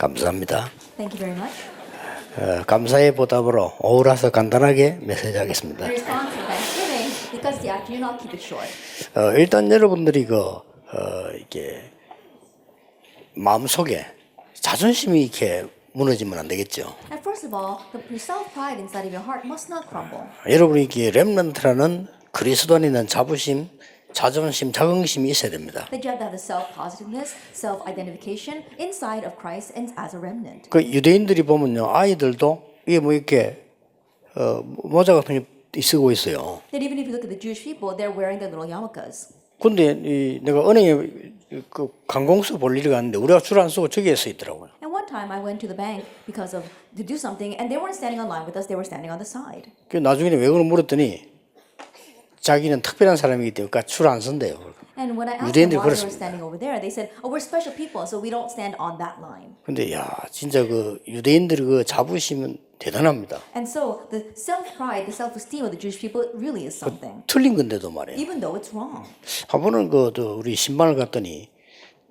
감사합니다. Thank you very much. 감사의 보답으로 오후라서 간단하게 메시지 하겠습니다. In response to Thanksgiving, because the afternoon, I'll keep it short. 일단 여러분들이 이게 마음속에 자존심이 이렇게 무너지면 안 되겠죠. And first of all, the self-pride inside of your heart must not crumble. 여러분이 이게 렘넌트라는 그리스도 안에 있는 자부심, 자존심, 자긍심이 있어야 됩니다. That you have to have the self-positiveness, self-identification inside of Christ and as a remnant. 그 유대인들이 보면요, 아이들도 이게 뭐 이렇게 모자 같은 게 쓰고 있어요. That even if you look at the Jewish people, they're wearing their little yarmulkes. 근데 내가 은행에 그 관공서 볼 일이 갔는데 우리가 줄 안 쓰고 저기에 서 있더라고요. And one time I went to the bank because of to do something, and they weren't standing on line with us; they were standing on the side. 그 나중에 왜 그런 물었더니 자기는 특별한 사람이기 때문에 줄 안 쓴대요. And when I asked them 유대인들이 why they were 그렇습니다. standing over there, they said, "Oh, we're special people, so we don't stand on that line." 근데 야 진짜 그 유대인들의 그 자부심은 대단합니다. And so the self-pride, the self-esteem of the Jewish people really is something, 틀린 건데도 말이에요. even though it's wrong. 한 번은 우리 신방을 갔더니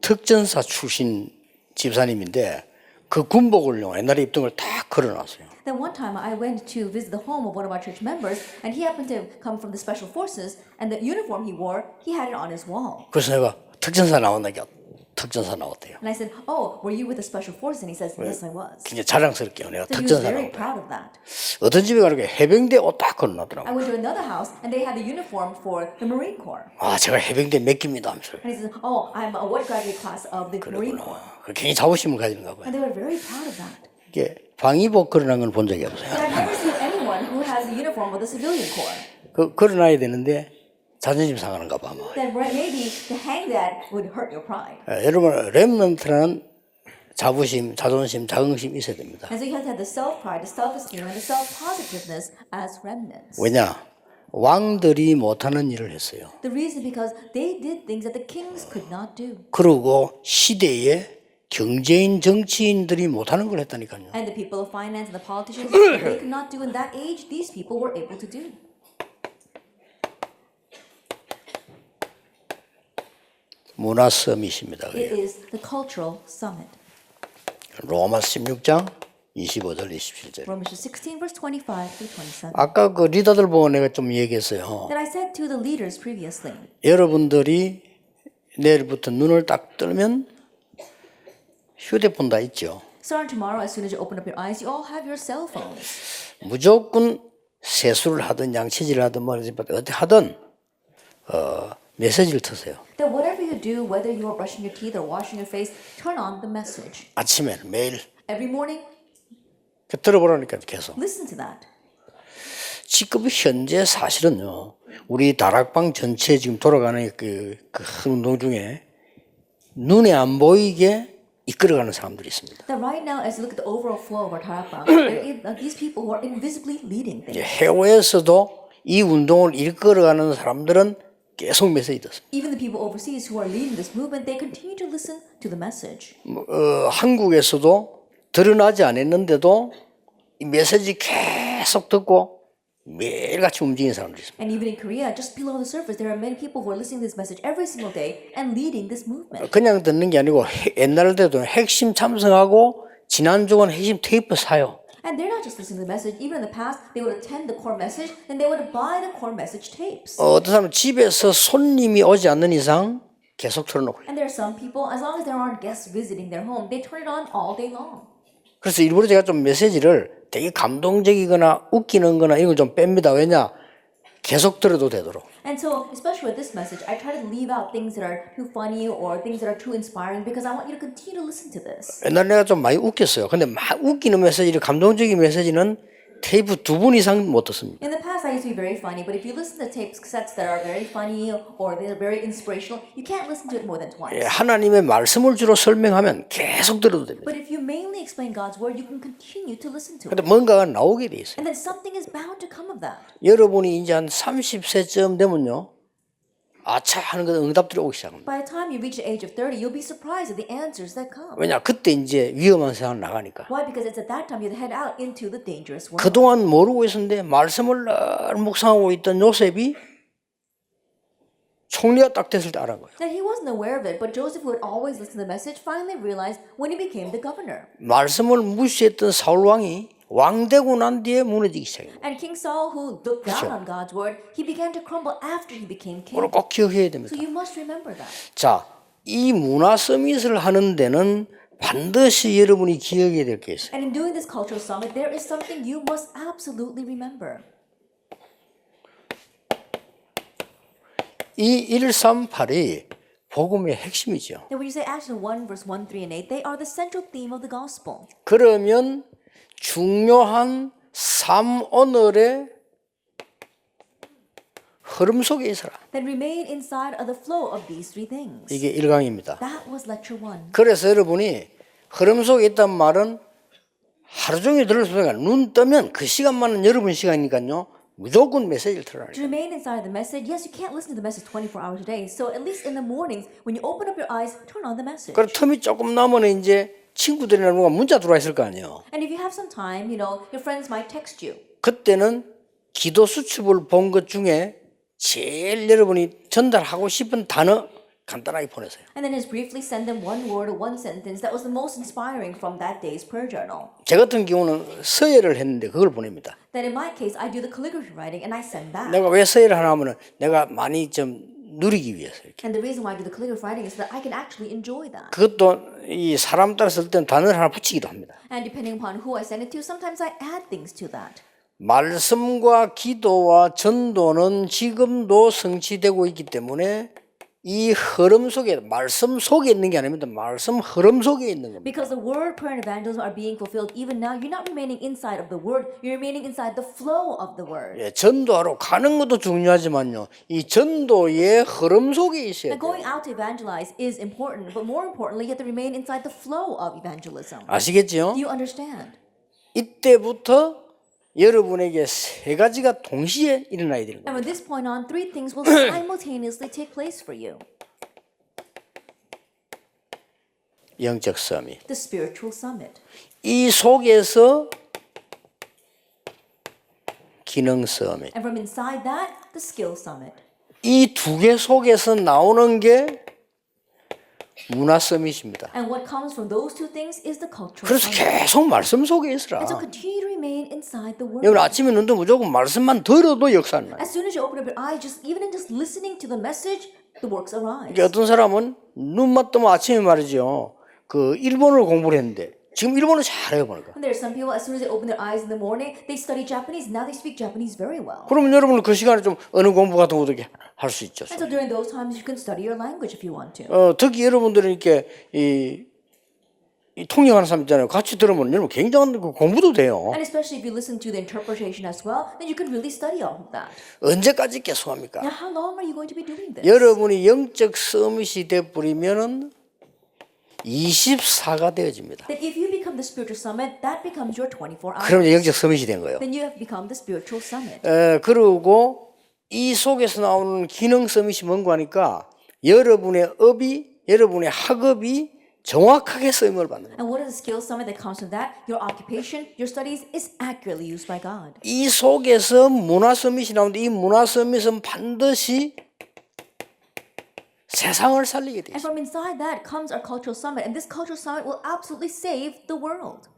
특전사 출신 집사님인데 그 군복을요 옛날에 입던 걸 다 걸어놨어요. Then one time I went to visit the home of one of our church members, and he happened to come from the special forces, and the uniform he wore, he had it on his wall. 그래서 내가 특전사 나왔나요? 특전사 나왔대요. And I said, "Oh, were you with the special forces?" And he says, "Yes, I was." 굉장히 자랑스럽게요. 내가 So he was 특전사 very 나왔다. proud of that. 어떤 집에 가니까 해병대 옷 딱 I 걸어놨더라고요. went to another house, and they had the uniform for the Marine Corps. 아 제가 해병대 몇 기입니다 하면서. And he says, "Oh, I'm a what graduate class of the Marine Corps." 굉장히 자부심을 가지는가 봐요. And they were very proud of that. 이게 방위복 걸어놓은 건 본 적이 없어요. But I've never seen anyone who has the uniform of the civilian corps. 걸어놔야 되는데 자존심 상하는가 봐. 아마. Then maybe to hang that would hurt your pride. 여러분 렘넌트라는 자부심, 자존심, 자긍심 있어야 됩니다. And so you have to have the self-pride, the self-esteem, and the self-positiveness as remnants. 왜냐? 왕들이 못하는 일을 했어요. The reason because they did things that the kings could not do. 그리고 시대에 경제인, 정치인들이 못하는 걸 했다니까요. And the people of finance and the politicians, they could not do in that age, these people were able to do. 문화 서밋입니다. It is the cultural summit. 로마 16장 25절 27절. Romans 16, verse 25 through 27. 아까 그 리더들 보고 내가 좀 얘기했어요. That I said to the leaders previously, 여러분들이 내일부터 눈을 딱 뜨면 휴대폰 다 있죠. starting tomorrow, as soon as you open up your eyes, you all have your cell phones. 무조건 세수를 하든 양치질을 하든 어떻게 하든 메시지를 트세요. That whatever you do, whether you are brushing your teeth or washing your face, turn on the message. 아침에 매일 Every morning, 들어보라니까 계속. listen to that. 지금 현재 사실은요. 우리 다락방 전체 지금 돌아가는 그 큰 운동 중에 눈에 안 보이게 이끌어가는 사람들이 있습니다. That right now, as you look at the overall flow of our Tarapang, these people who are invisibly leading things. 해외에서도 이 운동을 이끌어가는 사람들은 계속 메시지 듣습니다. Even the people overseas who are leading this movement, they continue to listen to the message. 한국에서도 드러나지 않았는데도 이 메시지 계속 듣고 매일같이 움직이는 사람들이 있습니다. And even in Korea, just below the surface, there are many people who are listening to this message every single day and leading this movement. 그냥 듣는 게 아니고 옛날 때도 핵심 참석하고 지난주간 핵심 테이프 사요. And they're not just listening to the message. Even in the past, they would attend the core message, then they would buy the core message tapes. 어떤 사람은 집에서 손님이 오지 않는 이상 계속 틀어놓고. And there are some people, as long as there aren't guests visiting their home, they turn it on all day long. 그래서 일부러 제가 좀 메시지를 되게 감동적이거나 웃기는 거나 이런 걸 좀 뺍니다. 왜냐? 계속 들어도 되도록. And so, especially with this message, I try to leave out things that are too funny or things that are too inspiring because I want you to continue to listen to this. 옛날에 내가 좀 많이 웃겼어요. 근데 막 웃기는 메시지를 감동적인 메시지는 테이프 2분 이상 못 듣습니다. In the past, I used to be very funny, but if you listen to tapes, cassettes that are very funny or they're very inspirational, you can't listen to it more than twice. 하나님의 말씀을 주로 설명하면 계속 들어도 됩니다. But if you mainly explain God's word, you can continue to listen to 근데 it. 뭔가가 나오게 돼 있어요. And then something is bound to come of that. 여러분이 이제 한 30세쯤 되면요. 아차 하는 그 응답들이 오기 시작합니다. By the time you reach the age of 30, you'll be surprised at the answers that come. 왜냐? 그때 이제 위험한 세상 나가니까. Why? Because it's at that time you head out into the dangerous world. 그동안 모르고 있었는데 말씀을 늘 묵상하고 있던 요셉이 총리가 딱 됐을 때 알은 거예요. Now he wasn't aware of it, but Joseph, who had always listened to the message, finally realized when he became the governor. 말씀을 무시했던 사울 왕이 왕 되고 난 뒤에 무너지기 시작합니다. And King Saul, who looked down on God's word, he began to crumble after he became king. 그걸 꼭 기억해야 됩니다. So you must remember that. 자, 이 문화 서밋을 하는 데는 반드시 여러분이 기억해야 될 게 있어요. And in doing this cultural summit, there is something you must absolutely remember. 이 138이 복음의 핵심이죠. Now when you say Acts 1, verse 1, 3, and 8, they are the central theme of the gospel. 그러면 중요한 삶 오늘의 흐름 속에 있어라. Then remain inside of the flow of these three things. 이게 1강입니다. That was lecture 1. 그래서 여러분이 흐름 속에 있단 말은 하루 종일 들을 수 없으니까 눈 뜨면 그 시간만은 여러분 시간이니까요. 무조건 메시지를 들어라. To remain inside the message, yes, you can't listen to the message 24 hours a day. So at least in the mornings, when you open up your eyes, turn on the message. 그리고 틈이 조금 나면 이제 친구들이나 누가 문자 들어와 있을 거 아니에요. And if you have some time, your friends might text you. 그때는 기도 수첩을 본 것 중에 제일 여러분이 전달하고 싶은 단어 간단하게 보내세요. And then just briefly send them one word or one sentence that was the most inspiring from that day's prayer journal. 제 같은 경우는 서예를 했는데 그걸 보냅니다. Then in my case, I do the calligraphy writing and I send that. 내가 왜 서예를 하나 하면은 내가 많이 좀 누리기 위해서 이렇게. And the reason why I do the calligraphy writing is that I can actually enjoy that. 그것도 이 사람 따라 쓸 때는 단어를 하나 붙이기도 합니다. And depending upon who I send it to, sometimes I add things to that. 말씀과 기도와 전도는 지금도 성취되고 있기 때문에 이 흐름 속에 말씀 속에 있는 게 아닙니다. 말씀 흐름 속에 있는 겁니다. Because the word, prayer, and evangelism are being fulfilled even now, you're not remaining inside of the word, you're remaining inside the flow of the word. 예, 전도하러 가는 것도 중요하지만요. 이 전도의 흐름 속에 있어야 Now, 돼요. going out to evangelize is important, but more importantly, you have to remain inside the flow of evangelism. 아시겠죠? Do you understand? 이때부터 여러분에게 세 가지가 동시에 일어나야 되는 And 겁니다. from this point on, three things will simultaneously take place for you. 영적 서밋. The spiritual summit. 이 속에서 기능 서밋. And from inside that, the skill summit. 이 두 개 속에서 나오는 게 문화 서밋입니다. And what comes from those two things is the cultural 그래서 summit. 계속 말씀 속에 있으라. And so continue to remain inside the word. 여러분 아침에 눈 뜨면 무조건 말씀만 들어도 역사는 나요. As soon as you open up your eyes, even in just listening to the message, the works arise. 이게 어떤 사람은 눈만 뜨면 아침에 말이죠. 그 일본어를 공부를 했는데 지금 일본어 잘해요 보니까. And there are some people, as soon as they open their eyes in the morning, they study Japanese. Now they speak Japanese very well. 그러면 여러분은 그 시간에 좀 언어 공부 같은 것도 할 수 있죠. And so during those times, you can study your language if you want to. 특히 여러분들은 이렇게 이 통역하는 사람 있잖아요. 같이 들으면 여러분 굉장한 그 공부도 돼요. And especially if you listen to the interpretation as well, then you can really study all of that. 언제까지 계속 합니까? Now, how long are you going to be doing this? 여러분이 영적 서밋이 돼 버리면은 24가 되어집니다. That if you become the spiritual summit, that becomes your 24 hours. 그러면 영적 서밋이 된 거예요. Then you have become the spiritual summit. 그리고 이 속에서 나오는 기능 서밋이 뭔가 하니까 여러분의 업이 여러분의 학업이 정확하게 쓰임을 받는 거예요. And what is the skill summit that comes from that? Your occupation, your studies is accurately used by God. 이 속에서 문화 서밋이 나오는데 이 문화 서밋은 반드시 세상을 살리게 돼 And 있어요. from inside that comes our cultural summit. And this cultural summit will absolutely save the world.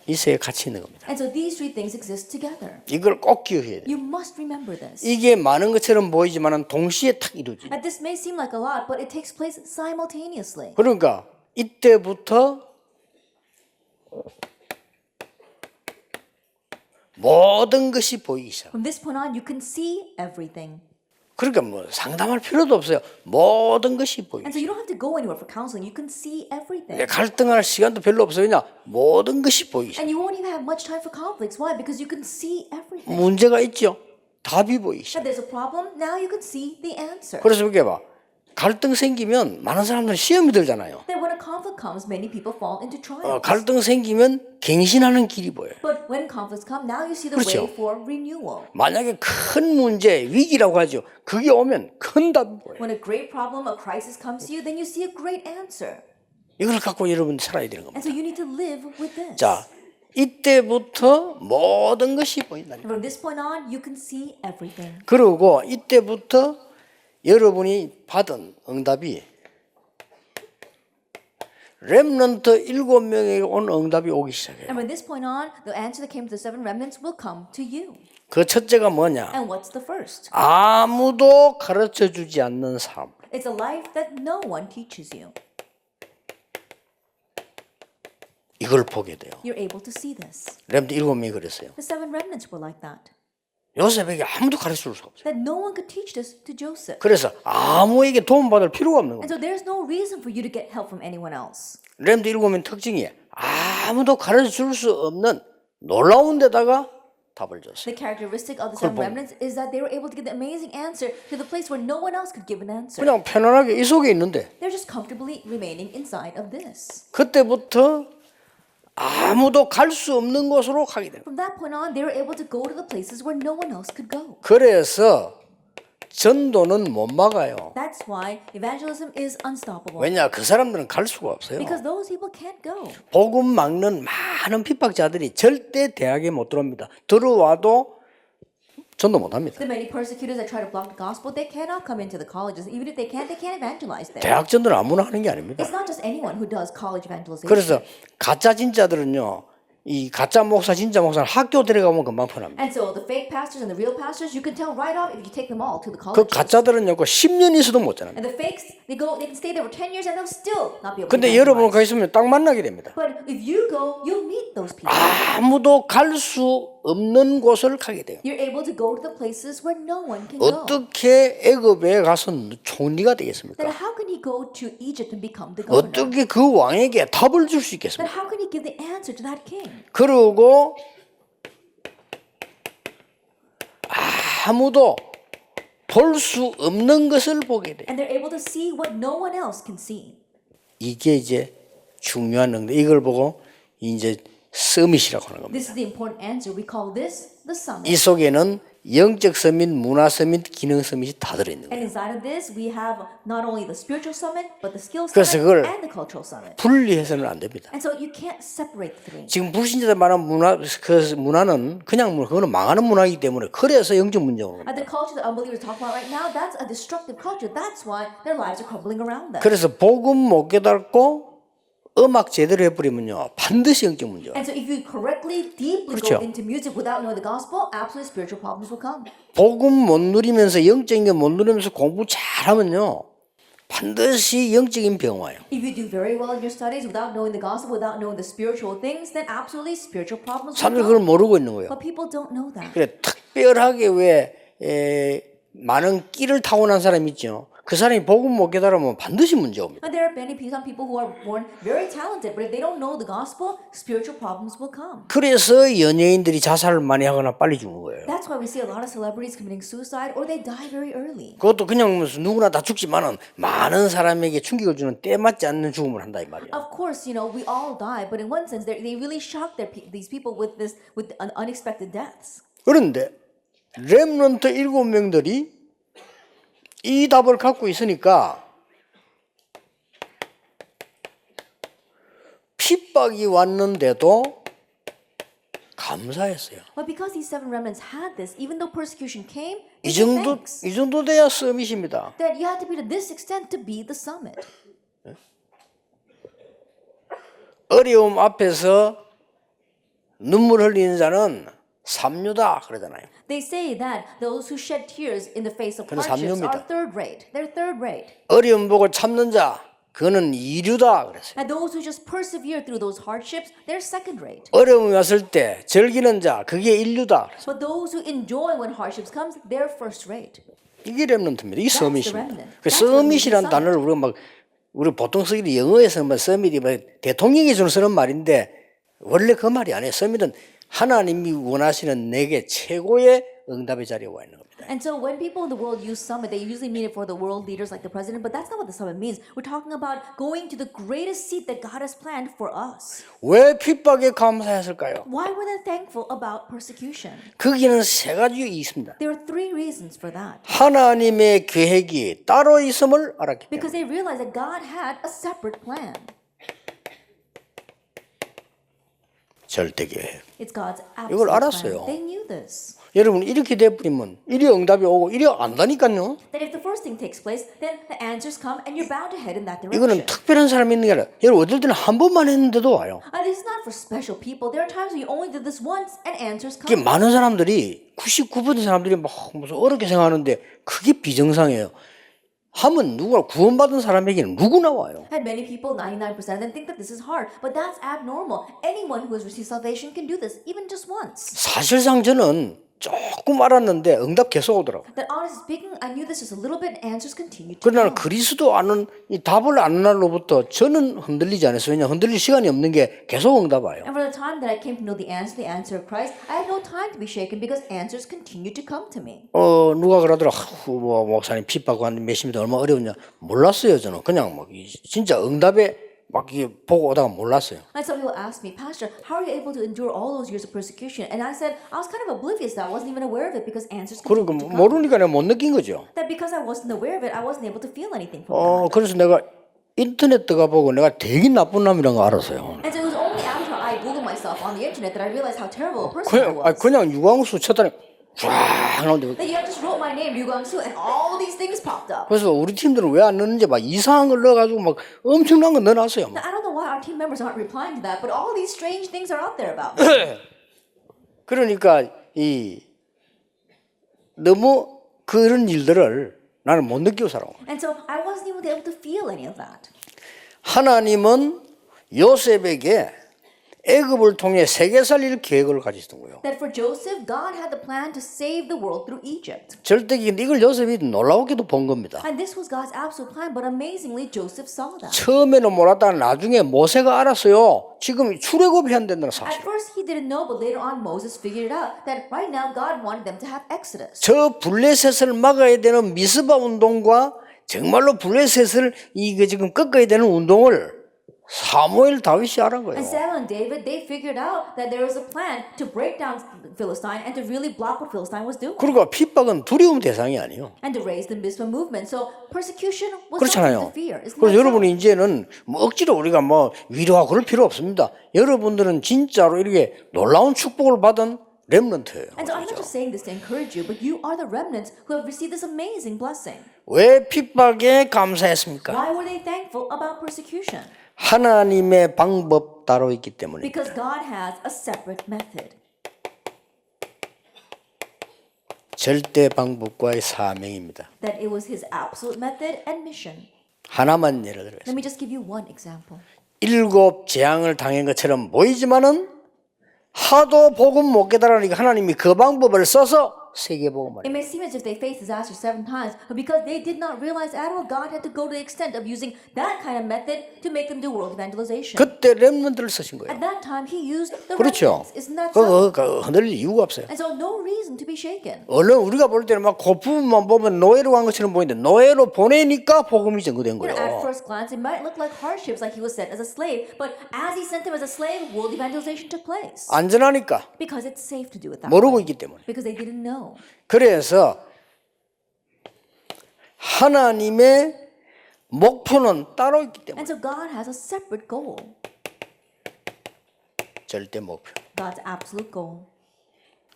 이 세에 같이 있는 겁니다. And so these three things exist together. 이걸 꼭 기억해야 돼요. You must remember this. 이게 많은 것처럼 보이지만 동시에 탁 이루어져요. And this may seem like a lot, but it takes place simultaneously. 그러니까 이때부터 모든 것이 보이기 시작. From this point on, you can see everything. 그러니까 뭐 상담할 필요도 없어요. 모든 것이 보이기 And so you don't have to go anywhere for counseling. You can see everything. 시작. 갈등할 시간도 별로 없어요. 그냥 모든 것이 보이기 시작. And you won't even have much time for conflicts. Why? Because you can see everything. 문제가 있죠. 답이 보이기 시작. If there's a problem, now you can see the answer. 그래서 이렇게 봐. 갈등 생기면 많은 사람들은 시험이 들잖아요. Then when a conflict comes, many people fall into trials. 갈등 생기면 갱신하는 길이 보여요. But when conflicts come, now you see the 그렇죠. way for renewal. 만약에 큰 문제, 위기라고 하죠. 그게 오면 큰 답이 보여요. When a great problem, a crisis comes to you, then you see a great answer. 이걸 갖고 여러분 살아야 되는 겁니다. And so you need to live with this. 자, 이때부터 모든 것이 보인다. And from this point on, you can see everything. 그리고 이때부터 여러분이 받은 응답이 렘넌트 7명에게 온 응답이 오기 시작해요. And from this point on, the answer that came to the 7 remnants will come to you. 그 첫째가 뭐냐? And what's the first? 아무도 가르쳐 주지 않는 삶. It's a life that no one teaches you. 이걸 보게 돼요. You're able to see this. 렘넌트 7명이 그랬어요. The 7 remnants were like that. 요셉에게 아무도 가르쳐 줄 수 없어요. That no one could teach this to Joseph. 그래서 아무에게 도움받을 필요가 없는 And 겁니다. so there's no reason for you to get help from anyone else. 렘넌트 7명 특징이 아무도 가르쳐 줄 수 없는 놀라운 데다가 답을 줬어요. The characteristic of the 7 remnants is that they were able to give the amazing answer to the place where no one else could give an answer. 그냥 편안하게 이 속에 있는데 They're just comfortably remaining inside of this. 그때부터 아무도 갈 수 없는 곳으로 가게 돼요. From that point on, they were able to go to the places where no one else could go. 그래서 전도는 못 막아요. That's why evangelism is unstoppable. 왜냐? 그 사람들은 갈 수가 없어요. Because those people can't go. 복음 막는 많은 핍박자들이 절대 대학에 못 들어옵니다. 들어와도 전도 못 합니다. The many persecutors that try to block the gospel, they cannot come into the colleges. Even if they can't evangelize there. 대학 전도는 아무나 하는 게 아닙니다. It's not just anyone who does college evangelization. 그래서 가짜 진짜들은요. 이 가짜 목사 진짜 목사는 학교 데려가면 금방 편합니다. And so the fake pastors and the real pastors, you can tell right off if you take them all to the 그 colleges. 가짜들은요. 그 10년 있어도 못 자랍니다. And the fakes, they can stay there for 10 years and they'll still not be able to 근데 여러분 가 evangelize. 있으면 딱 만나게 됩니다. But if you go, you'll meet those people. 아무도 갈 수 없는 곳을 가게 돼요. You're able to go to the places where no one can go. 어떻게 애굽에 가서 총리가 되겠습니까? Then how can he go to Egypt and become the governor? 어떻게 그 왕에게 답을 줄 수 Then 있겠습니까? how can he give the answer to that king? 그리고 아무도 볼 수 없는 것을 보게 돼. And they're able to see what no one else can see. 이게 이제 중요한 응답. 이걸 보고 이제 서밋이라고 하는 겁니다. This is the important answer. We call this the summit. 이 속에는 영적 서밋, 문화 서밋, 기능 서밋이 다 들어있는 And 거예요. inside of this, we have not only the spiritual summit, but the skill 그래서 summit 그걸 and the cultural summit. 분리해서는 안 됩니다. And so you can't separate the three. 지금 불신자들 말하는 문화, 그 문화는 그냥 문화, 그거는 망하는 문화이기 때문에 그래서 영적 문제가 오는 겁니다. The culture that unbelievers talk about right now, that's a destructive culture. That's why their lives are crumbling around them. 그래서 복음 못 깨닫고 음악 제대로 해버리면요 반드시 영적 문제가. And so if you correctly, deeply 그렇죠. go into music without knowing the gospel, absolutely spiritual problems will come. 복음 못 누리면서 영적인 게 못 누리면서 공부 잘하면요 반드시 영적인 병 와요. If you do very well in your studies without knowing the gospel, without knowing the spiritual things, then absolutely spiritual problems will 사람들이 come. 그걸 모르고 있는 거예요. But people don't know that. 그래 특별하게 왜 많은 끼를 타고난 사람이 있죠. 그 사람이 복음 못 깨달으면 반드시 문제 옵니다. And there are many some people who are born very talented, but if they don't know the gospel, spiritual problems will come. 그래서 연예인들이 자살을 많이 하거나 빨리 죽는 거예요. That's why we see a lot of celebrities committing suicide or they die very early. 그것도 그냥 무슨 누구나 다 죽지만은 많은 사람에게 충격을 주는 때 맞지 않는 죽음을 한다 이 말이야. Of course, you know, we all die, but in one sense, they really shock these people with unexpected deaths. 그런데 렘넌트 7명들이 이 답을 갖고 있으니까 핍박이 왔는데도 감사했어요. But because these 7 remnants had this, even though persecution came, 이 they gave 정도 thanks. 이 정도 돼야 서밋입니다. That you had to be to this extent to be the summit. 어려움 앞에서 눈물 흘리는 자는 삼류다 그러잖아요. They say that those who shed tears in the face of 그는 hardships 삼류입니다. are third rate. They're third rate. 어려움 보고 참는 자 그는 이류다 그랬어요. And those who just persevere through those hardships, they're second rate. 어려움이 왔을 때 즐기는 자 그게 인류다. But those who enjoy when hardships comes, they're first rate. 이게 렘넌트입니다. 이 서밋입니다. remnant. 그 That's what we 서밋이라는 need 단어를 우리 보통 쓰기도 영어에서 뭐 서밋이 뭐 대통령이 주는 쓰는 말인데 원래 그 말이 아니에요. 서밋은 하나님이 원하시는 내게 최고의 응답의 자리에 와 있는 겁니다. And so when people in the world use summit, they usually mean it for the world leaders like the president, but that's not what the summit means. We're talking about going to the greatest seat that God has planned for us. 왜 핍박에 감사했을까요? Why were they thankful about persecution? 거기는 세 가지 있습니다. There are 3 reasons for that. 하나님의 계획이 따로 있음을 알았기 때문에 Because they realized that God had a separate plan. 절대 계획. It's God's 이걸 absolute 알았어요. plan. They knew this. 여러분 이렇게 돼버리면 이리 응답이 오고 이리 안다니까요. That if the first thing takes place, then the answers come and you're bound to head in that 이거는 direction. 특별한 사람이 있는 게 아니라 여러분 어떨 때는 한 번만 했는데도 와요. This is not for special people. There are times when you only did this once and answers 이게 come. 많은 사람들이 99% 사람들이 막 무슨 어렵게 생각하는데 그게 비정상이에요. 하면 누가 구원받은 사람에게는 누구나 와요. And many people, 99% of them, think that this is hard, but that's abnormal. Anyone who has received salvation can do this, even just once. 사실상 저는 조금 알았는데 응답 계속 오더라고. That honestly speaking, I knew this just a little bit, and answers continued to 그러나 come. 그리스도 아는 이 답을 아는 날로부터 저는 흔들리지 않았어요. 왜냐 흔들릴 시간이 없는 게 계속 응답 와요. And for the time that I came to know the answer of Christ, I had no time to be shaken because answers continued to come to me. 누가 그러더라. 뭐 목사님 핍박하고 한 몇십 년 얼마나 어려웠냐. 몰랐어요 저는. 그냥 막 진짜 응답에 막 이게 보고 오다가 몰랐어요. And some people asked me, Pastor, how are you able to endure all those years of persecution? And I said, I was kind of oblivious to that. I wasn't even aware of it because answers 그리고 continued to come. 모르니까 내가 못 느낀 거죠. That because I wasn't aware of it, I wasn't able to feel anything from God. 그래서 내가 인터넷 들어가 보고 내가 되게 나쁜 놈이라는 거 알았어요. And so it was only after I Googled myself on the internet that I realized how terrible a person I was. 그냥 유광수 쳤다니 쫙 나오는데 That you just wrote my name, Ryu Gang-soo, and all these things popped up. 그래서 우리 팀들은 왜 안 넣는지 막 이상한 걸 넣어가지고 막 엄청난 거 넣어놨어요. Now, I don't know why our team members aren't replying to that, but all these strange things are out there about me. 그러니까 이 너무 그런 일들을 나는 못 느끼고 살아. And so I wasn't even able to feel any of that. 하나님은 요셉에게 애굽을 통해 세계 살릴 계획을 가지셨던 거예요. That for Joseph, God had the plan to save the world through Egypt. 절대기 이걸 요셉이 놀라우게도 본 겁니다. And this was God's absolute plan, but amazingly, Joseph saw that. 처음에는 몰랐다가 나중에 모세가 알았어요. 지금 출애굽해야 된다는 At 사실. first, he didn't know, but later on, Moses figured it out that right now, God wanted them to have Exodus. 저 블레셋을 막아야 되는 미스바 운동과 정말로 블레셋을 이거 지금 꺾어야 되는 운동을 사무엘 다윗이 알은 거예요. And Samuel and David, they figured out that there was a plan to break down Philistine and to really block what Philistine was doing. 그리고 핍박은 두려움 대상이 아니에요. And to raise the Mizpah movement. So persecution was 그렇잖아요. something to fear. Isn't 그래서 that so? 여러분이 이제는 뭐 억지로 우리가 뭐 위로하고 그럴 필요 없습니다. 여러분들은 진짜로 이렇게 놀라운 축복을 받은 렘넌트예요. And so I'm not just saying this to encourage you, but you are the remnants who have received this amazing blessing. 왜 핍박에 감사했습니까? Why were they thankful about persecution? 하나님의 방법 따로 있기 때문에. Because God has a separate method. 절대 방법과의 사명입니다. That it was His absolute method and mission. 하나만 예를 들어요. Let me just give you one example. 7 재앙을 당한 것처럼 보이지만은 하도 복음 못 깨달으니까 하나님이 그 방법을 써서 세계복음을. It may seem as if they faced disaster 7 times, but because they did not realize at all, God had to go to the extent of using that kind of method to make them do world evangelization. 그때 렘넌트를 쓰신 거예요. At that time, He used the 그렇죠. remnants. Isn't that so? 흔들릴 이유가 없어요. And so no reason to be shaken. 얼른 우리가 볼 때는 막 그 부분만 보면 노예로 간 것처럼 보이는데 노예로 보내니까 복음이 전거된 You know, at 거예요. first glance, it might look like hardships, like he was sent as a slave. But as he sent him as a slave, world evangelization took place. 안전하니까 Because it's safe to do it that 모르고 way. 있기 때문에. Because they didn't know. 그래서 하나님의 목표는 따로 있기 때문에 And so God has a separate goal. 절대 목표. God's absolute goal.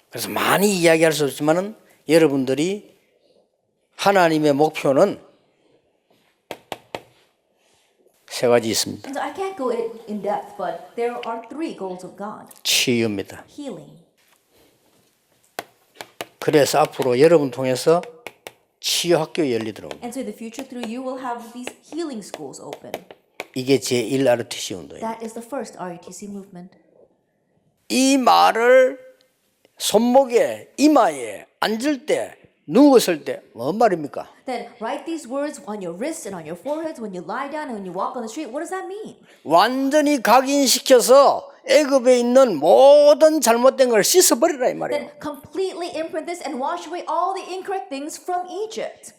그래서 많이 이야기할 수 없지만은 여러분들이 하나님의 목표는 세 가지 있습니다. And so I can't go in depth, but there are 3 goals of God. 치유입니다. Healing. 그래서 앞으로 여러분 통해서 치유 학교 열리도록 And so in the future, through you, we'll have these healing schools open. 이게 제1 RTC 운동이에요. That is the first RUTC movement. 이 말을 손목에 이마에 앉을 때 누웠을 때 뭔 말입니까? Then write these words on your wrists and on your foreheads when you lie down and when you walk on the street. What does that mean? 완전히 각인시켜서 애굽에 있는 모든 잘못된 걸 씻어버리라 이 말이에요. Then completely imprint this and wash away all the incorrect things from Egypt.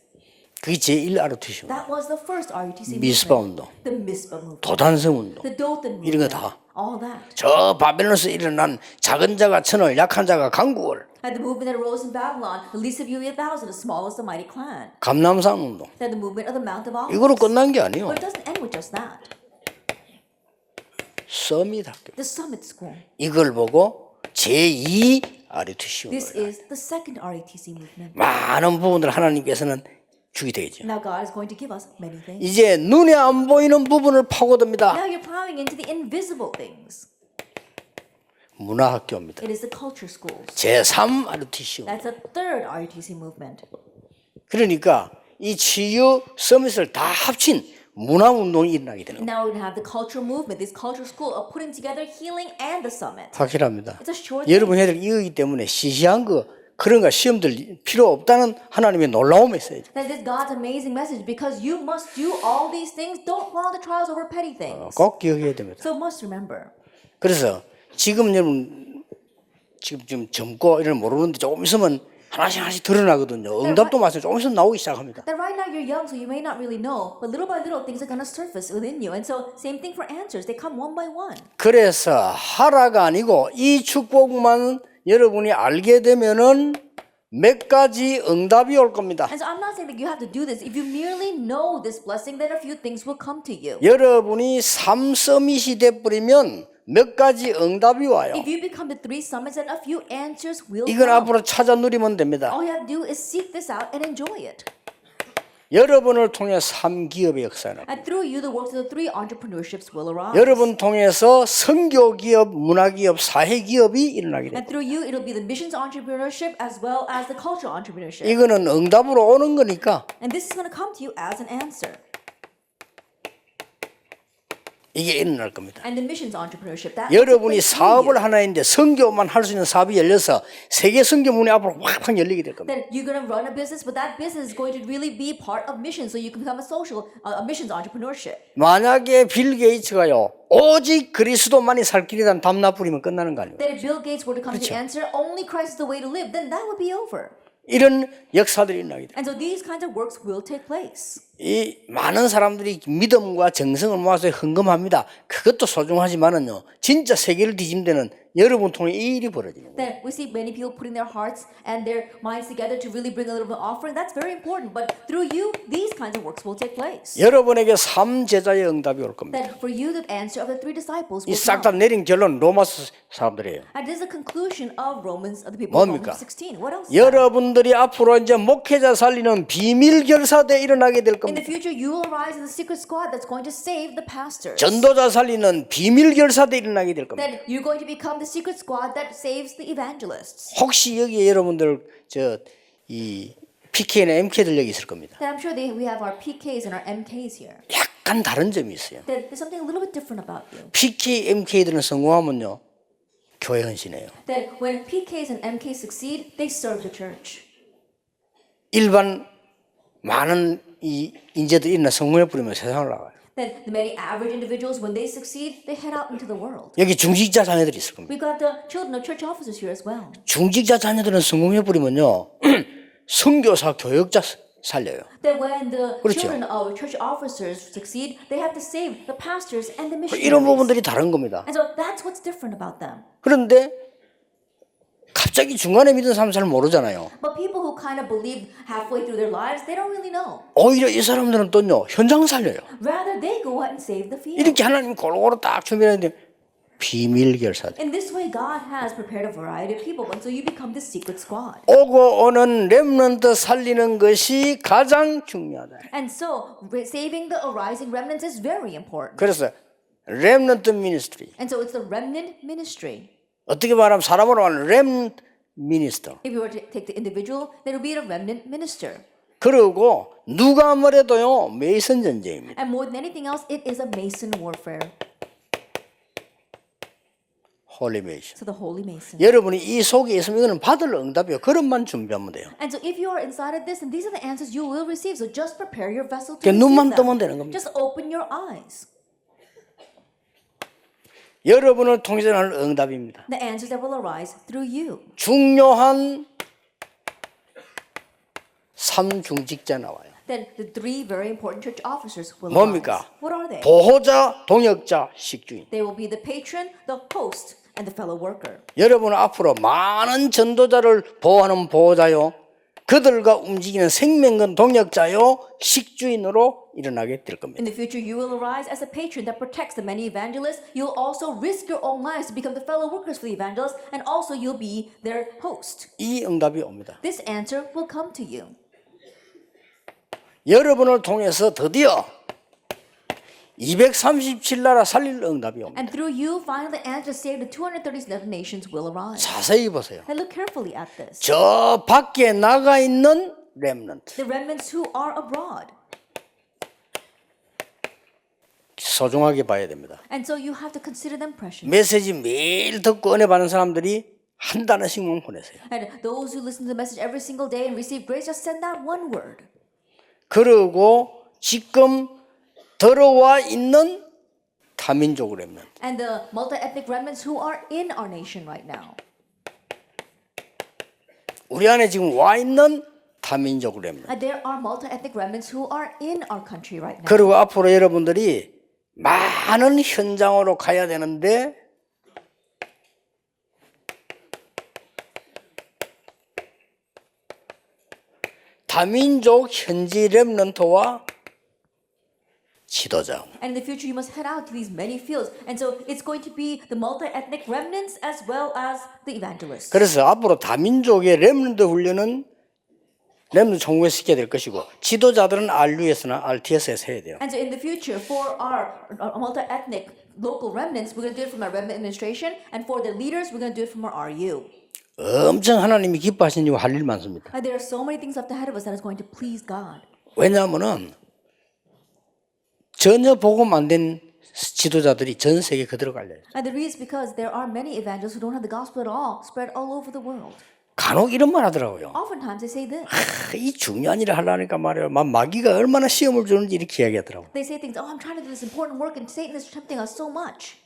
그게 제1 RTC 운동. That was the first RUTC 미스바 movement. 운동, The Mizpah movement. 도단성 운동, The Dothan 이런 거 movement. 다. All that. 저 바벨론에서 일어난 작은 자가 천을, 약한 자가 강국을, And the movement that arose in Babylon, the least of you 1,000, the smallest the mighty clan. 감람산 운동. Then the movement of the Mount of Olives. 이거로 끝난 게 아니에요. But it doesn't end with just that. 서밋 학교. The Summit School. 이걸 보고 제2 RUTC This 운동이다. is the second RUTC movement. 많은 부분들 하나님께서는 주게 되겠죠. Now God is going to give us many things. 이제 눈에 안 보이는 부분을 파고듭니다. Now you're plowing into the invisible things. 문화학교입니다. It is the culture schools. 제3 RUTC. That's a third RUTC movement. 그러니까 이 치유 서밋을 다 합친 문화운동이 일어나게 되는 거예요. Now we're going to have the culture movement, this culture school of putting together healing and the summit. 확실합니다. It's a sure thing. 여러분 애들 이거기 때문에 시시한 거 그런 거 시험들 필요 없다는 하나님의 놀라움이 있어요. That is God's amazing message because you must do all these things. Don't follow the trials over petty things. 꼭 기억해야 됩니다. So must remember. 그래서 지금 여러분 지금 젊고 이런 모르는데 조금 있으면 하나씩 드러나거든요. 응답도 마찬가지로 조금 있으면 나오기 시작합니다. That right now you're young, so you may not really know, but little by little things are going to surface within you. And so same thing for answers. They come one by one. 그래서 하라가 아니고 이 축복만 여러분이 알게 되면은 몇 가지 응답이 올 겁니다. And so I'm not saying that you have to do this. If you merely know this blessing, then a few things will come to you. 여러분이 3서밋이 돼버리면 몇 가지 응답이 와요. If you become the 3 summits, then a few answers will 이건 come. 앞으로 찾아 누리면 됩니다. All you have to do is seek this out and enjoy it. 여러분을 통해 3기업의 역사는 And through you, the works of the 3 entrepreneurships will arise. 여러분 통해서 선교기업, 문화기업, 사회기업이 일어나게 됩니다. And through you, it'll be the missions entrepreneurship as well as the cultural entrepreneurship. 이거는 응답으로 오는 거니까 And this is going to come to you as an answer. 이게 일어날 겁니다. And the missions entrepreneurship. That 여러분이 will take place through 사업을 you. 하나 했는데 선교만 할 수 있는 사업이 열려서 세계 선교 문이 앞으로 확 열리게 될 겁니다. That you're going to run a business, but that business is going to really be part of missions, so you can become a social, a missions entrepreneurship. 만약에 빌 게이츠가요 오직 그리스도만이 살 길이란 담나 뿌리면 끝나는 거 아니에요. That if Bill Gates were to come to the answer, only Christ is the way to live, then that would be over. 이런 역사들이 일어나게 돼요. And so these kinds of works will take place. 이 많은 사람들이 믿음과 정성을 모아서 헌금합니다. 그것도 소중하지만은요, 진짜 세계를 뒤집는 데는 여러분 통해 이 일이 벌어지는 거예요. That we see many people putting their hearts and their minds together to really bring a little bit of offering. That's very important. But through you, these kinds of works will take place. 여러분에게 3제자의 응답이 올 겁니다. That for you, the answer of the 3 disciples 이 will 싹 다 come. 내린 결론 로마서 사람들이에요. And this is the conclusion of Romans, of the people of 뭡니까? Romans 16. What else? 여러분들이 앞으로 이제 목회자 살리는 비밀 결사대 일어나게 될 In the 겁니다. future, you will rise in the secret squad that's going to save the pastors. 전도자 살리는 비밀 결사대 일어나게 될 겁니다. That you're going to become the secret squad that saves the evangelists. 혹시 여기에 여러분들 이 PK나 MK들 여기 있을 겁니다. That I'm sure we have our PKs and our MKs here. 약간 다른 점이 있어요. That there's something a little bit different about you. PK, MK들은 성공하면요 교회 헌신해요. That when PKs and MKs succeed, they serve the church. 일반 많은 이 인재들이 있나 성공해 버리면 세상을 나가요. That the many average individuals, when they succeed, they head out into the world. 여기 중직자 자녀들이 있을 겁니다. We've got the children of church officers here as well. 중직자 자녀들은 성공해 버리면요 선교사 교역자 살려요. That when the 그렇죠. children of church officers succeed, they have to save the pastors and the 이런 missionaries. 부분들이 다른 겁니다. And so that's what's different about them. 그런데 갑자기 중간에 믿은 사람 잘 모르잖아요. But people who kind of believe halfway through their lives, they don't really know. 오히려 이 사람들은 또요 현장 살려요. Rather, they go out and save the field. 이렇게 하나님 골고루 딱 준비하는데 비밀 결사대. In this way, God has prepared a variety of people, and so you become the secret squad. 오고 오는 렘넌트 살리는 것이 가장 중요하다. And so, saving the arising remnants is very important. 그래서 렘넌트 미니스트리. And so, it's the remnant ministry. 어떻게 말하면 사람으로 말하면 렘 미니스터. If you were to take the individual, then it would be a remnant minister. 그리고 누가 뭐래도요 메이슨 전쟁입니다. And more than anything else, it is a Mason warfare. 홀리 메이슨. So the Holy Mason. 여러분이 이 속에 있으면 이거는 받을 응답이요. 그것만 준비하면 돼요. And so if you are inside of this, and these are the answers you will receive. So just prepare your vessel to 그러니까 receive 눈만 them. 뜨면 되는 겁니다. Just open your eyes. 여러분을 통해서 나는 응답입니다. The answers that will arise through you. 중요한 3중직자 나와요. Then the 3 very important church officers will 뭡니까? arise. What are they? 보호자, 동역자, 식주인. They will be the patron, the host, and the fellow worker. 여러분은 앞으로 많은 전도자를 보호하는 보호자요. 그들과 움직이는 생명건 동역자요. 식주인으로 일어나게 될 겁니다. In the future, you will arise as a patron that protects the many evangelists. You'll also risk your own lives to become the fellow workers for the evangelists, and also you'll be their host. 이 응답이 옵니다. This answer will come to you. 여러분을 통해서 드디어 237나라 살릴 응답이 옵니다. And through you, finally, the answer to save the 237 nations will arise. 자세히 보세요. And look carefully at this. 저 밖에 나가 있는 렘넌트, The remnants who are abroad. 소중하게 봐야 됩니다. And so you have to consider them precious. 메시지 매일 듣고 은혜 받는 사람들이 한 단어씩만 보내세요. And those who listen to the message every single day and receive grace, just send out one word. 그리고 지금 들어와 있는 다민족 렘넌트, And the multi-ethnic remnants who are in our nation right now. 우리 안에 지금 와 있는 다민족 렘넌트. And there are multi-ethnic remnants who are in our country right now. 그리고 앞으로 여러분들이 많은 현장으로 가야 되는데 다민족 현지 렘넌트와 지도자. And in the future, you must head out to these many fields. And so it's going to be the multi-ethnic remnants as well as the evangelists. 그래서 앞으로 다민족의 렘넌트 훈련은 렘넌트 총회에 시켜야 될 것이고 지도자들은 RUS나 RTS에서 해야 돼요. And so in the future, for our multi-ethnic local remnants, we're going to do it from our remnant administration. And for the leaders, we're going to do it from our RU. 엄청 하나님이 기뻐하시는 일 할 일 많습니다. And there are so many things left ahead of us that is going to please God. 왜냐하면은 전혀 복음 안 된 지도자들이 전 세계 그대로 갈려요. And the reason is because there are many evangelists who don't have the gospel at all, spread all over the world. 간혹 이런 말 하더라고요. Oftentimes they say this. 이 중요한 일을 하려니까 말이에요. 마귀가 얼마나 시험을 주는지 이렇게 이야기하더라고요. They say things, oh, I'm trying to do this important work and Satan is tempting us so much.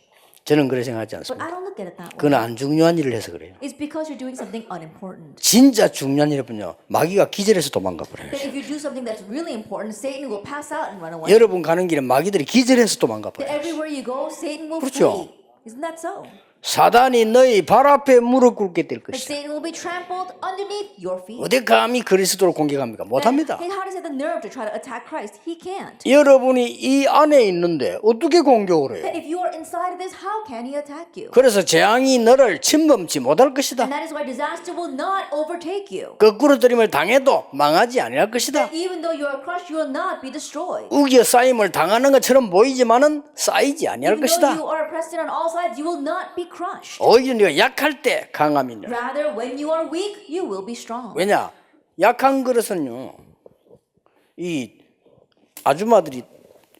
저는 그렇게 생각하지 But 않습니다. I don't look at it that way. 그건 안 중요한 일을 해서 그래요. It's because you're doing something unimportant. 진짜 중요한 일은요. 마귀가 기절해서 도망가 버려요. That if you do something that's really important, Satan will pass out and run away. 여러분 가는 길에 마귀들이 기절해서 도망가 That 버려요. everywhere you go, Satan will 그렇죠. flee. Isn't that so? 사단이 너희 발 앞에 무릎 꿇게 될 That 것이다. Satan will be trampled underneath your feet. 어디 감히 그리스도를 공격합니까? 못합니다. And how does he have the nerve to try to attack Christ? He can't. 여러분이 이 안에 있는데 어떻게 공격을 해요? That if you are inside of this, how can he attack you? 그래서 재앙이 너를 침범치 못할 것이다. And that is why disaster will not overtake you. 거꾸로 들임을 당해도 망하지 아니할 것이다. That even though you are crushed, you will not be destroyed. 우기에 쌓임을 당하는 것처럼 보이지만은 쌓이지 아니할 Even though 것이다. you are oppressed on all sides, you will not be crushed. 오히려 네가 약할 때 강함이 있다. Rather, when you are weak, you will be strong. 왜냐? 약한 그릇은요. 이 아줌마들이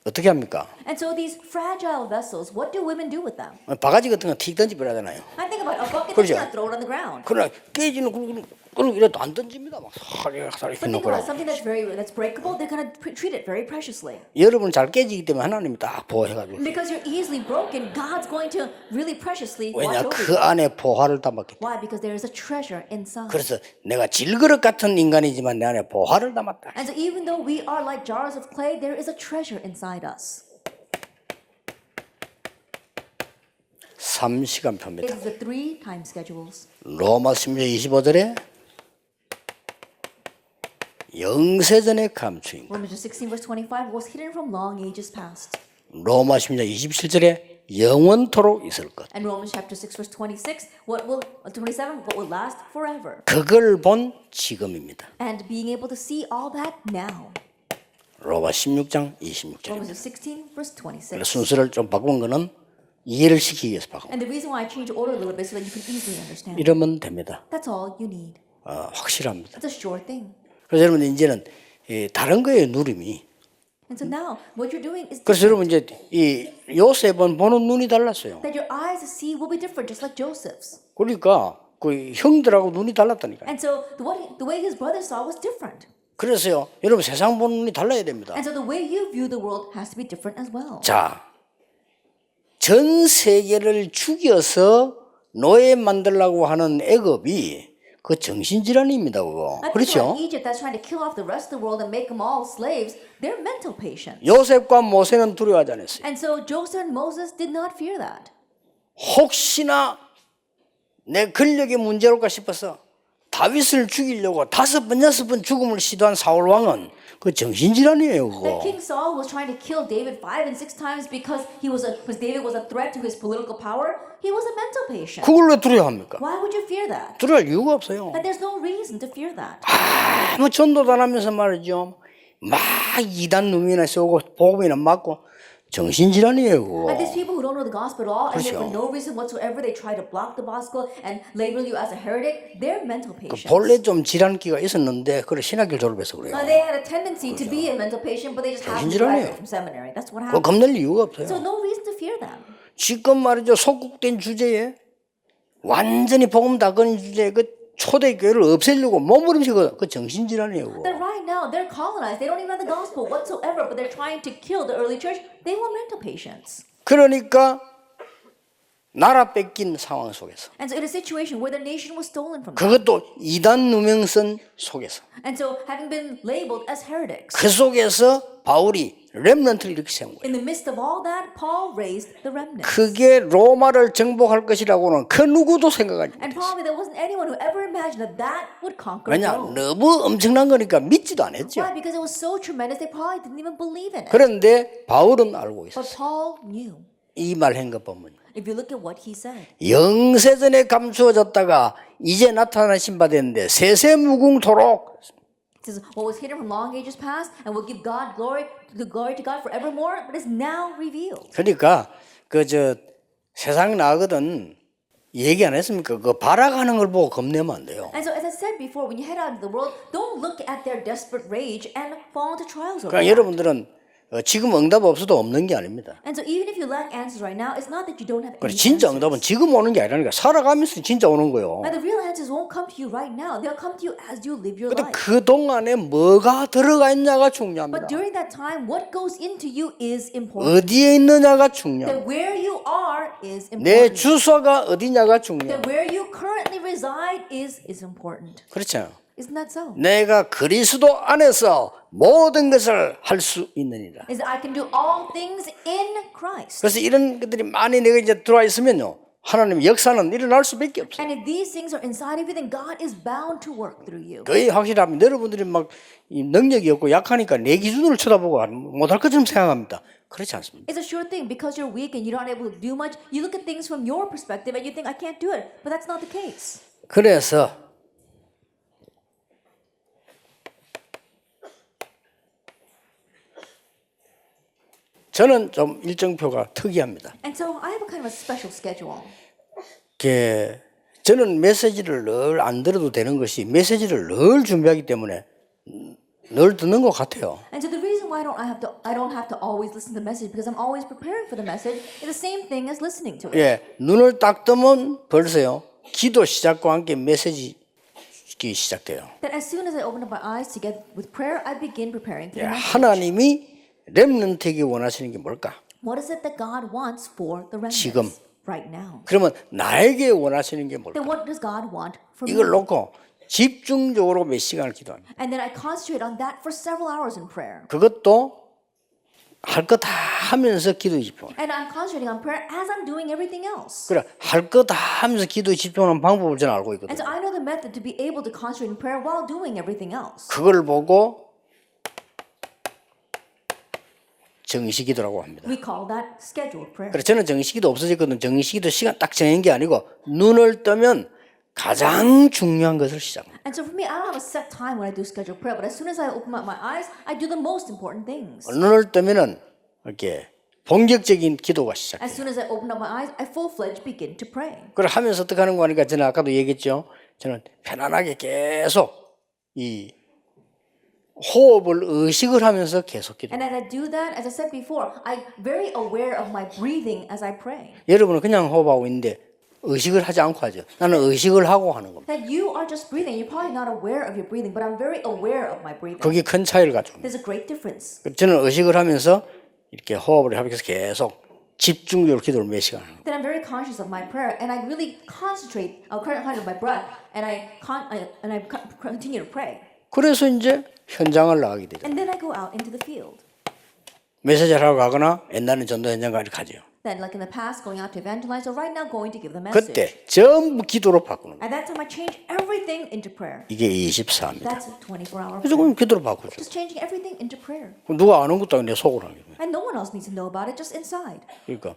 어떻게 합니까? And so these fragile vessels, what do women do with them? 바가지 같은 거 틱 던져버려야 되나요? I think about a bucket 그렇죠. and throw it on the ground. 그러나 깨지는 그런 이래도 안 던집니다. 막 사리 But think about 해놓고. something that's breakable. They're gonna treat it very preciously. 여러분 잘 깨지기 때문에 하나님이 딱 보호해가지고. Because you're easily broken, God's going to really preciously watch 왜냐? over 그 you. 안에 보화를 담았기 때문에. Why? Because there is a treasure inside. 그래서 내가 질그릇 같은 인간이지만 내 안에 보화를 담았다. And so even though we are like jars of clay, there is a treasure inside us. 3시간표입니다. It is the 3 time schedules. 로마 16장 25절에 영세전에 감추인 것. Romans 16 verse 25 was hidden from long ages past. 로마 16장 27절에 영원토록 있을 것. And Romans chapter 6 verse 26, 27, what will last forever. 그걸 본 지금입니다. And being able to see all that now. 로마 16장 26절. Romans 16 verse 26. 순서를 좀 바꾼 거는 이해를 시키기 위해서 바꾼. And the reason why I changed the order a little bit so that you can easily understand. 이러면 됩니다. That's all you need. 확실합니다. It's a sure thing. 그래서 여러분 이제는 다른 거예요 누림이. And so now what you're doing is 그래서 여러분 이제 이 요셉은 보는 눈이 달랐어요. that your eyes to see will be different, just like Joseph's. 그러니까 그 형들하고 눈이 달랐다니까. And so the way his brother saw was different. 그래서요 여러분 세상 보는 눈이 달라야 됩니다. And so the way you view the world has to be different as well. 자, 전 세계를 죽여서 노예 만들려고 하는 애굽이 그 정신질환입니다, 그거. I think 그렇죠? about Egypt that's trying to kill off the rest of the world and make them all slaves. They're mental patients. 요셉과 모세는 두려워하지 않았어요. And so Joseph and Moses did not fear that. 혹시나 내 권력의 문제로까 싶어서 다윗을 죽이려고 5번, 6번 죽음을 시도한 사울 왕은 그 정신질환이에요, That 그거. King Saul was trying to kill David 5 and 6 times because David was a threat to his political power. He was a mental patient. 그걸 왜 두려워합니까? Why would you fear that? 두려워할 이유가 없어요. And there's no reason to fear that. 아무 전도도 안 하면서 말이죠. 막 이단 놈이나 쏘고 복음이나 맞고 정신질환이에요, 그거. And these people who don't know the gospel at all, and then 그렇죠. for no reason whatsoever, they try to block the gospel and label you as a heretic. They're mental patients. 본래 좀 질환기가 있었는데 그걸 신학교 졸업해서 그래요. They had a tendency to be a mental patient, but they just happened to 정신질환이에요. graduate from seminary. That's what 그거 happened. 겁낼 이유가 없어요. So no reason to fear them. 지금 말이죠, 속국된 주제에 완전히 복음 다 꺼낸 주제에 그 초대교회를 없애려고 몸부림치고 그 정신질환이에요, 그거. That right now they're colonized. They don't even have the gospel whatsoever, but they're trying to kill the early church. They were mental patients. 그러니까 나라 뺏긴 상황 속에서 And so in a situation where the nation was stolen from them. 그것도 이단 누명선 속에서 And so having been labeled as heretics. 그 속에서 바울이 렘넌트를 이렇게 세운 거예요. In the midst of all that, Paul raised the remnant. 그게 로마를 정복할 것이라고는 그 누구도 생각하지 And probably there wasn't anyone who ever imagined that that would conquer 왜냐 Rome. 너무 엄청난 거니까 믿지도 않았죠. Why? Because it was so tremendous they probably didn't even believe in it. 그런데 바울은 알고 But 있었어요. Paul knew. 이 말 한 것 보면 If you look at what he said. 영세전에 감추어졌다가 이제 나타나신 바 됐는데 세세무궁토록 It says, what was hidden from long ages past and will give God glory to God forevermore, but is now revealed. 그러니까 그 저 세상 나거든 얘기 안 했습니까? 그 발악하는 걸 보고 겁내면 안 돼요. And so, as I said before, when you head out into the world, don't look at their desperate rage and fall into trials over 그러니까 that. 여러분들은 지금 응답 없어도 없는 게 아닙니다. And so, even if you lack answers right now, it's not that you don't have 그래 any 진짜 answers. 응답은 지금 오는 게 아니라니까 살아가면서 진짜 오는 거예요. And the real answers won't come to you right now. They'll come to you as you live your 근데 life. 그 동안에 뭐가 들어가 있냐가 중요합니다. But during that time, what goes into you is important. 어디에 있느냐가 중요합니다. That where you are is 내 important. 주소가 어디냐가 That 중요합니다. where you currently reside is important. 그렇죠. Isn't that so? 내가 그리스도 안에서 모든 것을 할 수 있느니라. Is that I can do all things in Christ. 그래서 이런 것들이 많이 내가 이제 들어와 있으면요. 하나님의 역사는 일어날 수밖에 없어요. And if these things are inside of you, then God is bound to work through you. 거의 확실합니다. 여러분들이 막 이 능력이 없고 약하니까 내 기준으로 쳐다보고 못할 것처럼 생각합니다. 그렇지 않습니다. It's a sure thing because you're weak and you're not able to do much. You look at things from your perspective and you think, I can't do it. But that's not the case. 그래서 저는 좀 일정표가 특이합니다. And so I have a kind of a special schedule. 저는 메시지를 늘 안 들어도 되는 것이 메시지를 늘 준비하기 때문에 늘 듣는 것 같아요. And so the reason why I don't have to always listen to the message because I'm always preparing for the message is the same thing as listening to it. 예, 눈을 딱 뜨면 벌써요. 기도 시작과 함께 메시지 시작돼요. That as soon as I open up my eyes to get with prayer, I begin preparing for 예, the message. 하나님이 렘넌트에게 원하시는 게 뭘까? What is it that God wants for the 지금. remnants right now? 그러면 나에게 원하시는 게 뭘까? Then what does God want for me? 이걸 놓고 집중적으로 몇 시간을 기도합니다. And then I concentrate on that for several hours in prayer. 그것도 할 거 다 하면서 기도에 집중해요. And I'm concentrating on prayer as I'm doing everything else. 그래, 할 거 다 하면서 기도에 집중하는 방법을 저는 알고 And 있거든요. so I know the method to be able to concentrate in prayer while doing everything else. 그걸 보고 정식기도라고 합니다. We call that scheduled prayer. 그래, 저는 정식기도 없어졌거든요. 정식기도 시간 딱 정한 게 아니고 눈을 뜨면 가장 중요한 것을 시작합니다. And so for me, I don't have a set time when I do scheduled prayer, but as soon as I open up my eyes, I do the most important things. 눈을 뜨면은 이렇게 본격적인 기도가 시작해요. As soon as I open up my eyes, I full-fledged begin to pray. 그걸 하면서 어떻게 하는 거 하니까 저는 아까도 얘기했죠. 저는 편안하게 계속 이 호흡을 의식을 하면서 계속 기도. And as I do that, as I said before, I'm very aware of my breathing as I pray. 여러분은 그냥 호흡하고 있는데 의식을 하지 않고 하죠. 나는 의식을 하고 하는 겁니다. That you are just breathing. You're probably not aware of your breathing, but I'm very aware of my breathing. 그게 큰 차이를 가져옵니다. There's a great difference. 저는 의식을 하면서 이렇게 호흡을 하면서 계속 집중적으로 기도를 몇 시간 하는 거예요. Then I'm very conscious of my prayer, and I really concentrate. I'll concentrate on my breath, and I continue to pray. 그래서 이제 현장을 나가게 되죠. And then I go out into the field. 메시지를 하러 가거나 옛날에는 전도 현장 가죠. Then, like in the past, going out to evangelize, or right now going to give the message. 그때 전부 기도로 바꾸는 거예요. At that time, I changed everything into prayer. 이게 24입니다. That's a 24-hour 그래서 prayer. 그럼 기도로 바꾸죠. Just changing everything into prayer. 누가 아는 것도 아닌데 속으로 하는 거예요. And no one else needs to know about it, just inside. 그러니까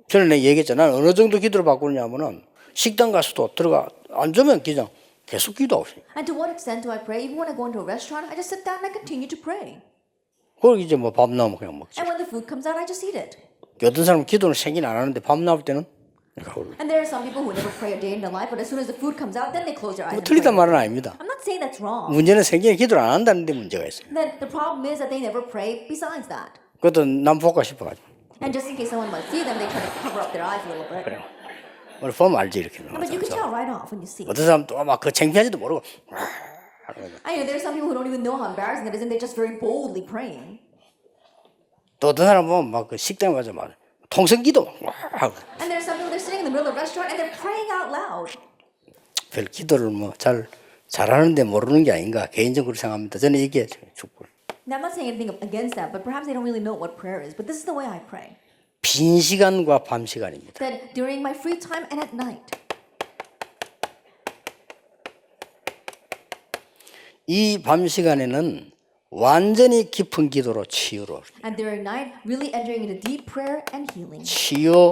저는 내가 얘기했잖아. 나는 어느 정도 기도를 바꾸느냐면은 식당 가서도 들어가 앉으면 그냥 계속 기도하고 있어요. And to what extent do I pray? Even when I go into a restaurant, I just sit down and I continue to pray. 그리고 이제 뭐 밥 나오면 그냥 먹지. And when the food comes out, I just eat it. 어떤 사람은 기도는 생긴 안 하는데 밥 나올 때는 가고. And there are some people who never pray a day in their life, but as soon as the food comes out, then they close their eyes. And 틀리단 pray. 말은 아닙니다. I'm not saying that's wrong. 문제는 생기는 기도를 안 한다는 데 문제가 있어요. Then the problem is that they never pray besides that. 그것도 남 볼까 싶어가지고. And just in case someone might see them, they try to cover up their eyes a little bit. 그래요. 오늘 보면 알지 이렇게. But you can tell right off when you see it. 어떤 사람 또 막 그 창피하지도 모르고. I know there are some people who don't even know how embarrassing it is, and they're just very boldly praying. 또 어떤 사람 보면 막 그 식당 가서 막 통성기도 막 하고. And there are some people they're sitting in the middle of the restaurant and they're praying out loud. 별 기도를 뭐 잘하는데 모르는 게 아닌가 개인적으로 생각합니다. 저는 이게 축복. Now I'm not saying anything against that, but perhaps they don't really know what prayer is. But this is the way I pray. 빈 시간과 밤 시간입니다. That during my free time and at night. 이 밤 시간에는 완전히 깊은 기도로 치유로 And during night, really entering into deep prayer and healing. 치유,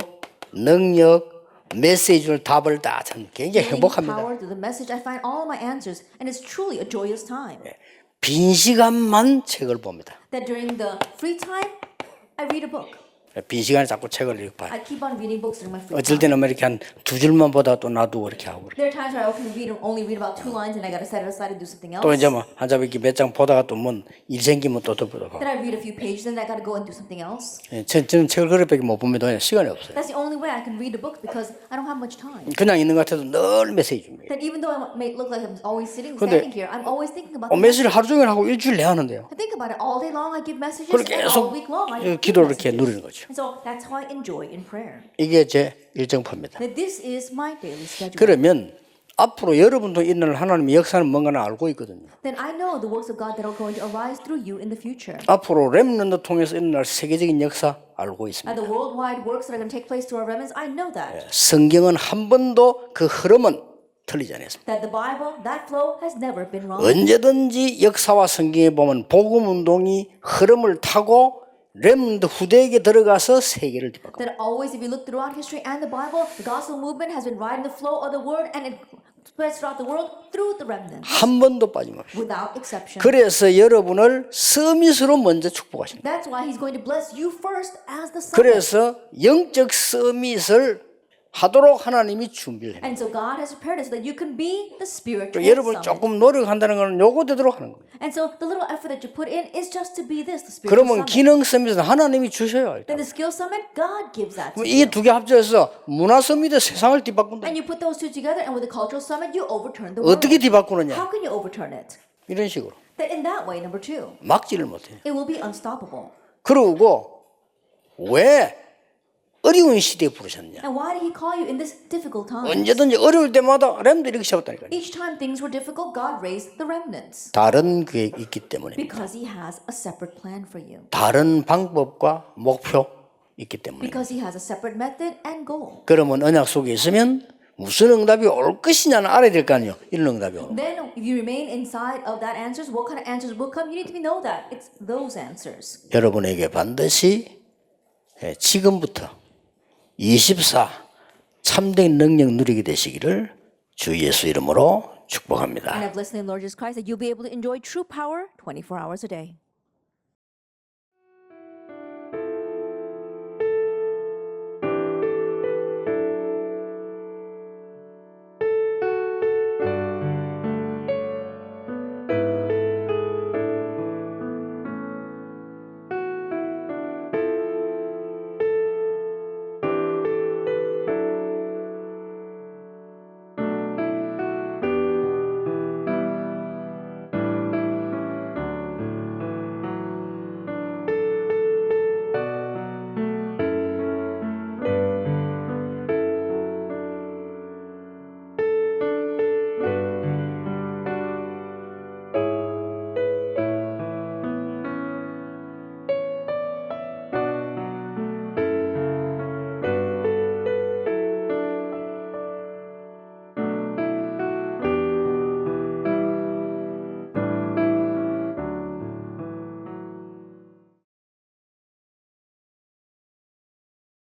능력, 메시지를 답을 다 전 굉장히 Gaining 행복합니다. power through the message, I find all of my answers, and it's truly a joyous time. 빈 시간만 책을 봅니다. That during the free time, I read a book. 빈 시간에 자꾸 책을 이렇게 봐요. I keep on reading books during my free 어쩔 time. 때는 뭐 이렇게 한 두 줄만 보다 또 놔두고 이렇게 하고 그래요. There are times where I only read about 2 lines, and I gotta set it aside and do something else. 또 이제 뭐 한 잡 이렇게 몇 장 보다가 또 뭔 일 생기면 또 보다 봐. Then I read a few pages, and I gotta go and do something else. 저는 책을 그렇게밖에 못 봅니다. 왜냐면 시간이 없어요. That's the only way I can read a book because I don't have much time. 그냥 있는 것 같아도 늘 메시지입니다. That even though I may look like I'm always standing 근데 here, I'm always thinking about. 메시지를 하루 종일 하고 일주일 내야 하는데요. I think about it all day long. I give messages, 그렇게 and 계속 all week long I give 기도를 이렇게 messages. 누리는 거죠. And so that's how I enjoy in prayer. 이게 제 일정표입니다. That this is my daily schedule. 그러면 앞으로 여러분도 있는 하나님의 역사는 뭔가는 알고 있거든요. Then I know the works of God that are going to arise through you in the future. 앞으로 렘넌트 통해서 일어날 세계적인 역사 알고 And 있습니다. the worldwide works that are going to take place through our remnants, I know that. 성경은 한 번도 그 흐름은 틀리지 않았습니다. That the Bible, that flow has never been wrong. 언제든지 역사와 성경에 보면 복음 운동이 흐름을 타고 렘넌트 후대에게 들어가서 세계를 뒤바꿔. That always, if you look throughout history and the Bible, the gospel movement has been riding the flow of the word and it spreads throughout the world through the remnants 한 번도 빠짐없이. without exception. 그래서 여러분을 서밋으로 먼저 축복하십니다. That's why he's going to bless you first as the son. 그래서 영적 서밋을 하도록 하나님이 준비를 해요. And so God has prepared us so that you can be the spiritual 여러분 summit. 조금 노력한다는 것은 요거 되도록 하는 거예요. And so the little effort that you put in is just to be this, the spiritual 그러면 summit. 기능 서밋은 하나님이 주셔요. Then the skill summit, God gives that to 이 you. 두 개 합쳐서 문화 서밋의 세상을 뒤바꾼다. And you put those two together, and with the cultural summit, you overturn the world. 어떻게 뒤바꾸느냐? How can you overturn it? 이런 식으로 That in that way, number 2, 막지를 못해요. it will be unstoppable. 그러고 왜 어려운 시대에 부르셨냐? And why did he call you in this difficult time? 언제든지 어려울 때마다 렘도 이렇게 세웠다니까요. Each time things were difficult, God raised the remnants. 다른 계획이 있기 때문에 Because he has a separate plan for you. 다른 방법과 목표 있기 때문에. Because he has a separate method and goal. 그러면 언약 속에 있으면 무슨 응답이 올 것이냐는 알아야 될 거 아니에요. 이런 응답이 오는. Then, if you remain inside of that answers, what kind of answers will come? You need to know that. It's those answers. 여러분에게 반드시 지금부터 24 참된 능력 누리게 되시기를 주 예수 이름으로 축복합니다. And I bless the Lord Jesus Christ that you'll be able to enjoy true power 24 hours a day.